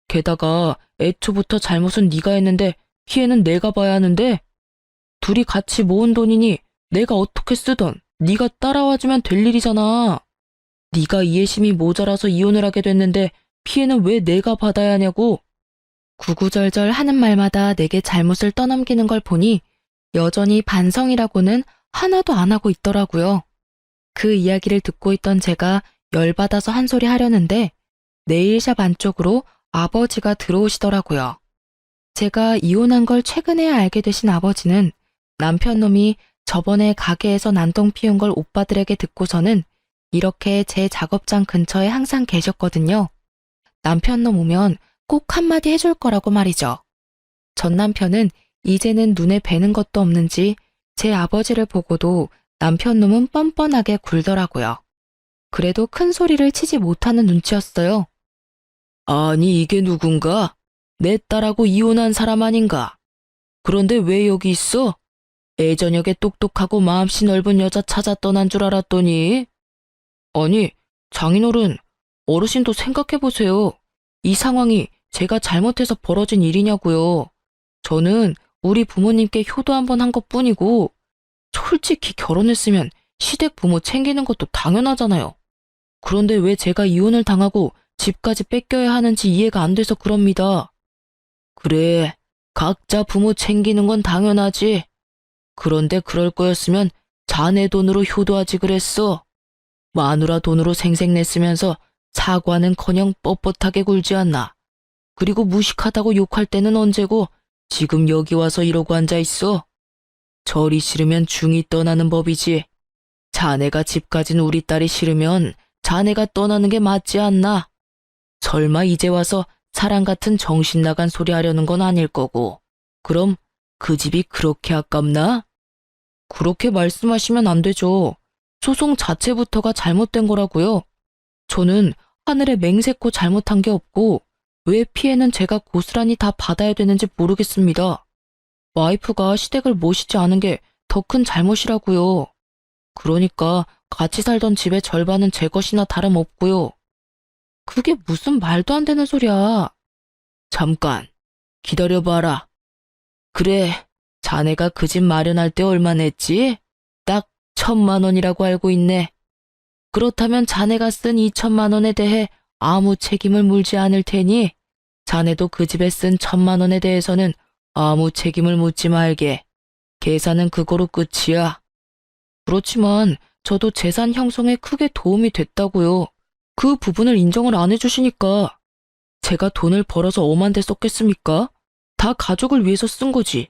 게다가 애초부터 잘못은 네가 했는데 피해는 내가 봐야 하는데 둘이 같이 모은 돈이니 내가 어떻게 쓰던 네가 따라와주면 될 일이잖아. 네가 이해심이 모자라서 이혼을 하게 됐는데 피해는 왜 내가 받아야 하냐고. 구구절절 하는 말마다 내게 잘못을 떠넘기는 걸 보니 여전히 반성이라고는 하나도 안 하고 있더라고요. 그 이야기를 듣고 있던 제가 열받아서 한 소리 하려는데 네일샵 안쪽으로 아버지가 들어오시더라고요. 제가 이혼한 걸 최근에 알게 되신 아버지는 남편놈이 저번에 가게에서 난동 피운 걸 오빠들에게 듣고서는 이렇게 제 작업장 근처에 항상 계셨거든요. 남편놈 오면 꼭 한마디 해줄 거라고 말이죠. 전 남편은 이제는 눈에 뵈는 것도 없는지 제 아버지를 보고도 남편놈은 뻔뻔하게 굴더라고요. 그래도 큰 소리를 치지 못하는 눈치였어요. 아니 이게 누군가? 내 딸하고 이혼한 사람 아닌가? 그런데 왜 여기 있어? 애저녁에 똑똑하고 마음씨 넓은 여자 찾아 떠난 줄 알았더니. 아니, 장인어른, 어르신도 생각해보세요. 이 상황이 제가 잘못해서 벌어진 일이냐고요. 저는 우리 부모님께 효도 한 번 한 것뿐이고, 솔직히 결혼했으면 시댁 부모 챙기는 것도 당연하잖아요. 그런데 왜 제가 이혼을 당하고 집까지 뺏겨야 하는지 이해가 안 돼서 그럽니다. 그래, 각자 부모 챙기는 건 당연하지. 그런데 그럴 거였으면 자네 돈으로 효도하지 그랬어. 마누라 돈으로 생색냈으면서 사과는커녕 뻣뻣하게 굴지 않나. 그리고 무식하다고 욕할 때는 언제고 지금 여기 와서 이러고 앉아있어. 절이 싫으면 중이 떠나는 법이지. 자네가 집 가진 우리 딸이 싫으면 자네가 떠나는 게 맞지 않나. 설마 이제 와서 사랑 같은 정신 나간 소리 하려는 건 아닐 거고. 그럼 그 집이 그렇게 아깝나? 그렇게 말씀하시면 안 되죠. 소송 자체부터가 잘못된 거라고요. 저는 하늘에 맹세코 잘못한 게 없고 왜 피해는 제가 고스란히 다 받아야 되는지 모르겠습니다. 와이프가 시댁을 모시지 않은 게 더 큰 잘못이라고요. 그러니까 같이 살던 집의 절반은 제 것이나 다름없고요. 그게 무슨 말도 안 되는 소리야. 잠깐, 기다려봐라. 그래, 자네가 그 집 마련할 때 얼마 냈지? 딱 1,000만 원이라고 알고 있네. 그렇다면 자네가 쓴 2천만 원에 대해 아무 책임을 물지 않을 테니 자네도 그 집에 쓴 1,000만 원에 대해서는 아무 책임을 묻지 말게. 계산은 그거로 끝이야. 그렇지만 저도 재산 형성에 크게 도움이 됐다고요. 그 부분을 인정을 안 해주시니까. 제가 돈을 벌어서 엄한데 썼겠습니까? 다 가족을 위해서 쓴 거지.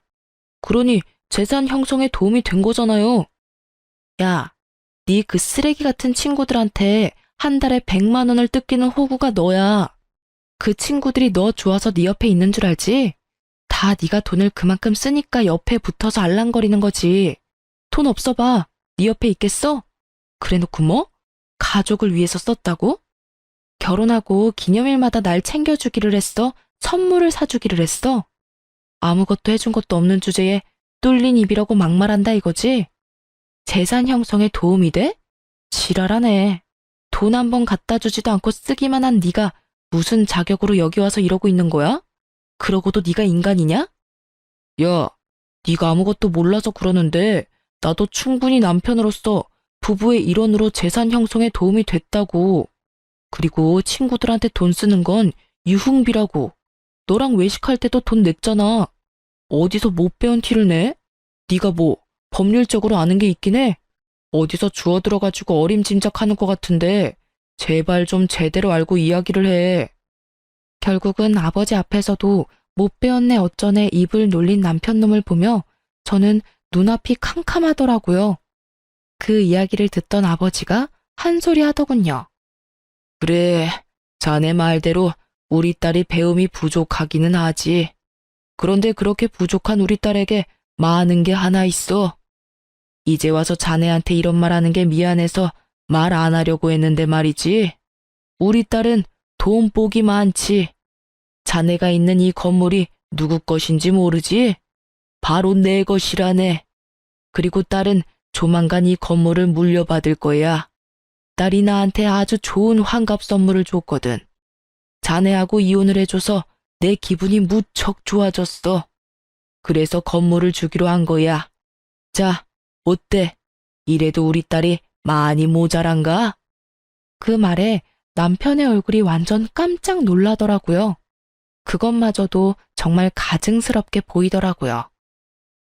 그러니 재산 형성에 도움이 된 거잖아요. 야, 네 그 쓰레기 같은 친구들한테 한 달에 100만 원을 뜯기는 호구가 너야. 그 친구들이 너 좋아서 네 옆에 있는 줄 알지? 다 네가 돈을 그만큼 쓰니까 옆에 붙어서 알랑거리는 거지. 돈 없어 봐. 네 옆에 있겠어? 그래놓고 뭐? 가족을 위해서 썼다고? 결혼하고 기념일마다 날 챙겨주기를 했어? 선물을 사주기를 했어? 아무것도 해준 것도 없는 주제에 뚫린 입이라고 막말한다 이거지? 재산 형성에 도움이 돼? 지랄하네. 돈 한 번 갖다 주지도 않고 쓰기만 한 네가 무슨 자격으로 여기 와서 이러고 있는 거야? 그러고도 네가 인간이냐? 야, 네가 아무것도 몰라서 그러는데 나도 충분히 남편으로서 부부의 일원으로 재산 형성에 도움이 됐다고. 그리고 친구들한테 돈 쓰는 건 유흥비라고. 너랑 외식할 때도 돈 냈잖아. 어디서 못 배운 티를 내? 네가 뭐 법률적으로 아는 게 있긴 해? 어디서 주워들어가지고 어림짐작하는 것 같은데 제발 좀 제대로 알고 이야기를 해. 결국은 아버지 앞에서도 못 배웠네 어쩌네 입을 놀린 남편놈을 보며 저는 눈앞이 캄캄하더라고요. 그 이야기를 듣던 아버지가 한 소리 하더군요. 그래, 자네 말대로 우리 딸이 배움이 부족하기는 하지. 그런데 그렇게 부족한 우리 딸에게 많은 게 하나 있어. 이제 와서 자네한테 이런 말 하는 게 미안해서 말 안 하려고 했는데 말이지. 우리 딸은 돈복이 많지. 자네가 있는 이 건물이 누구 것인지 모르지? 바로 내 것이라네. 그리고 딸은 조만간 이 건물을 물려받을 거야. 딸이 나한테 아주 좋은 환갑 선물을 줬거든. 자네하고 이혼을 해줘서 내 기분이 무척 좋아졌어. 그래서 건물을 주기로 한 거야. 자, 어때? 이래도 우리 딸이 많이 모자란가? 그 말에 남편의 얼굴이 완전 깜짝 놀라더라고요. 그것마저도 정말 가증스럽게 보이더라고요.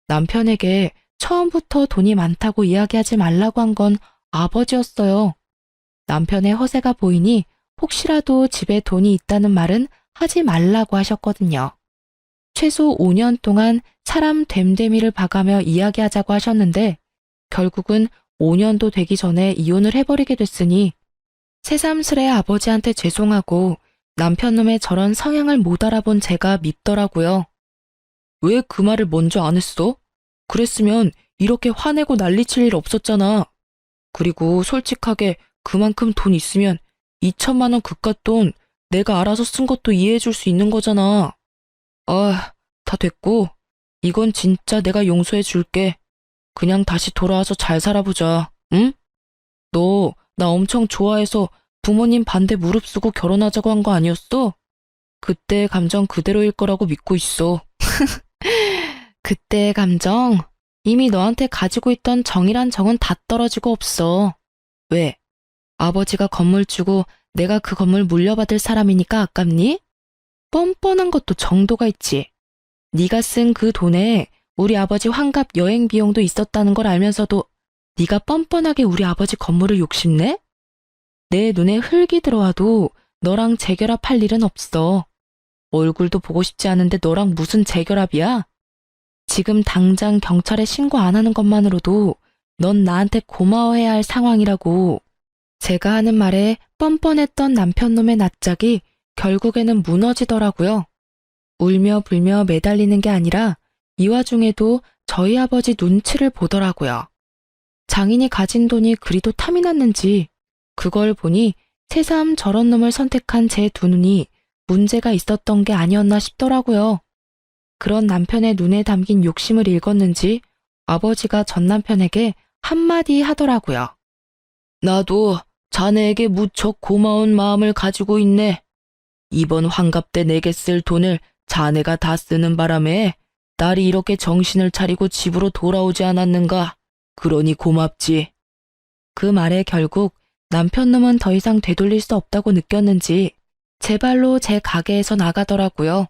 남편에게 처음부터 돈이 많다고 이야기하지 말라고 한 건 아버지였어요. 남편의 허세가 보이니 혹시라도 집에 돈이 있다는 말은 하지 말라고 하셨거든요. 최소 5년 동안 사람 됨됨이를 봐가며 이야기하자고 하셨는데 결국은 5년도 되기 전에 이혼을 해버리게 됐으니 새삼스레 아버지한테 죄송하고 남편놈의 저런 성향을 못 알아본 제가 밉더라고요. 왜 그 말을 먼저 안 했어? 그랬으면 이렇게 화내고 난리칠 일 없었잖아. 그리고 솔직하게 그만큼 돈 있으면 2천만 원 그깟 돈 내가 알아서 쓴 것도 이해해 줄 수 있는 거잖아. 아, 다 됐고 이건 진짜 내가 용서해 줄게. 그냥 다시 돌아와서 잘 살아보자. 응? 너 나 엄청 좋아해서 부모님 반대 무릅쓰고 결혼하자고 한 거 아니었어? 그때 감정 그대로일 거라고 믿고 있어. 그때의 감정, 이미 너한테 가지고 있던 정이란 정은 다 떨어지고 없어. 왜? 아버지가 건물 주고 내가 그 건물 물려받을 사람이니까 아깝니? 뻔뻔한 것도 정도가 있지. 네가 쓴 그 돈에 우리 아버지 환갑 여행 비용도 있었다는 걸 알면서도 네가 뻔뻔하게 우리 아버지 건물을 욕심내? 내 눈에 흙이 들어와도 너랑 재결합할 일은 없어. 얼굴도 보고 싶지 않은데 너랑 무슨 재결합이야? 지금 당장 경찰에 신고 안 하는 것만으로도 넌 나한테 고마워해야 할 상황이라고. 제가 하는 말에 뻔뻔했던 남편놈의 낯짝이 결국에는 무너지더라고요. 울며 불며 매달리는 게 아니라 이 와중에도 저희 아버지 눈치를 보더라고요. 장인이 가진 돈이 그리도 탐이 났는지 그걸 보니 새삼 저런 놈을 선택한 제 두 눈이 문제가 있었던 게 아니었나 싶더라고요. 그런 남편의 눈에 담긴 욕심을 읽었는지 아버지가 전 남편에게 한마디 하더라고요. 나도 자네에게 무척 고마운 마음을 가지고 있네. 이번 환갑 때 내게 쓸 돈을 자네가 다 쓰는 바람에 딸이 이렇게 정신을 차리고 집으로 돌아오지 않았는가. 그러니 고맙지. 그 말에 결국 남편놈은 더 이상 되돌릴 수 없다고 느꼈는지 제 발로 제 가게에서 나가더라고요.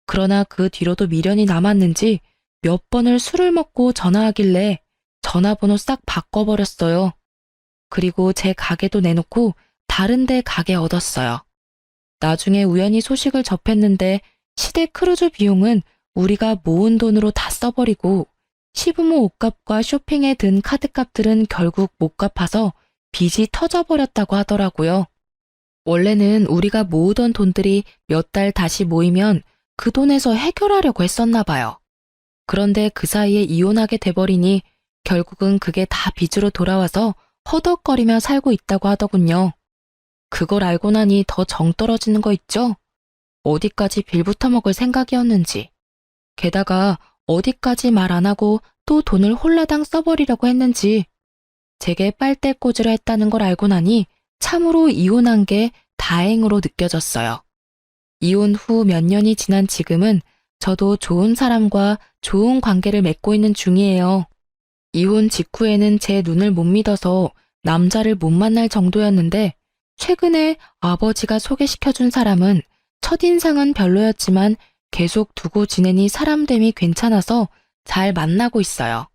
그러나 그 뒤로도 미련이 남았는지 몇 번을 술을 먹고 전화하길래 전화번호 싹 바꿔버렸어요. 그리고 제 가게도 내놓고 다른 데 가게 얻었어요. 나중에 우연히 소식을 접했는데 시댁 크루즈 비용은 우리가 모은 돈으로 다 써버리고 시부모 옷값과 쇼핑에 든 카드값들은 결국 못 갚아서 빚이 터져버렸다고 하더라고요. 원래는 우리가 모으던 돈들이 몇 달 다시 모이면 그 돈에서 해결하려고 했었나 봐요. 그런데 그 사이에 이혼하게 돼버리니 결국은 그게 다 빚으로 돌아와서 허덕거리며 살고 있다고 하더군요. 그걸 알고 나니 더 정 떨어지는 거 있죠? 어디까지 빌부터 먹을 생각이었는지. 게다가 어디까지 말 안 하고 또 돈을 홀라당 써버리려고 했는지. 제게 빨대꽂이를 했다는 걸 알고 나니 참으로 이혼한 게 다행으로 느껴졌어요. 이혼 후 몇 년이 지난 지금은 저도 좋은 사람과 좋은 관계를 맺고 있는 중이에요. 이혼 직후에는 제 눈을 못 믿어서 남자를 못 만날 정도였는데 최근에 아버지가 소개시켜준 사람은 첫인상은 별로였지만 계속 두고 지내니 사람됨이 괜찮아서 잘 만나고 있어요.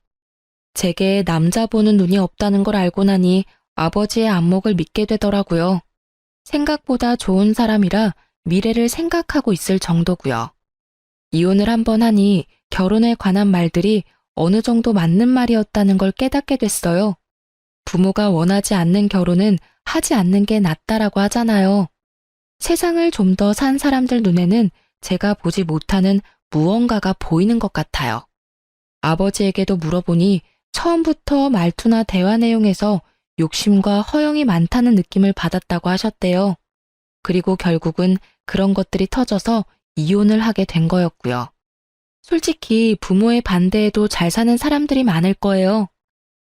제게 남자 보는 눈이 없다는 걸 알고 나니 아버지의 안목을 믿게 되더라고요. 생각보다 좋은 사람이라 미래를 생각하고 있을 정도고요. 이혼을 한 번 하니 결혼에 관한 말들이 어느 정도 맞는 말이었다는 걸 깨닫게 됐어요. 부모가 원하지 않는 결혼은 하지 않는 게 낫다라고 하잖아요. 세상을 좀 더 산 사람들 눈에는 제가 보지 못하는 무언가가 보이는 것 같아요. 아버지에게도 물어보니 처음부터 말투나 대화 내용에서 욕심과 허영이 많다는 느낌을 받았다고 하셨대요. 그리고 결국은 그런 것들이 터져서 이혼을 하게 된 거였고요. 솔직히 부모의 반대에도 잘 사는 사람들이 많을 거예요.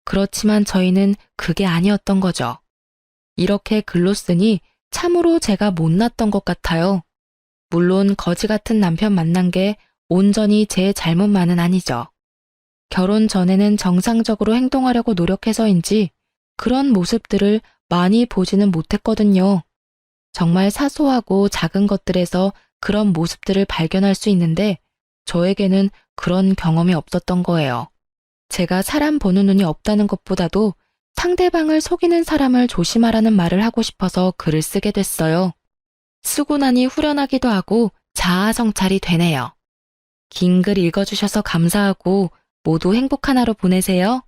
그렇지만 저희는 그게 아니었던 거죠. 이렇게 글로 쓰니 참으로 제가 못났던 것 같아요. 물론 거지 같은 남편 만난 게 온전히 제 잘못만은 아니죠. 결혼 전에는 정상적으로 행동하려고 노력해서인지 그런 모습들을 많이 보지는 못했거든요. 정말 사소하고 작은 것들에서 그런 모습들을 발견할 수 있는데 저에게는 그런 경험이 없었던 거예요. 제가 사람 보는 눈이 없다는 것보다도 상대방을 속이는 사람을 조심하라는 말을 하고 싶어서 글을 쓰게 됐어요. 쓰고 나니 후련하기도 하고 자아성찰이 되네요. 긴 글 읽어주셔서 감사하고 모두 행복한 하루 보내세요.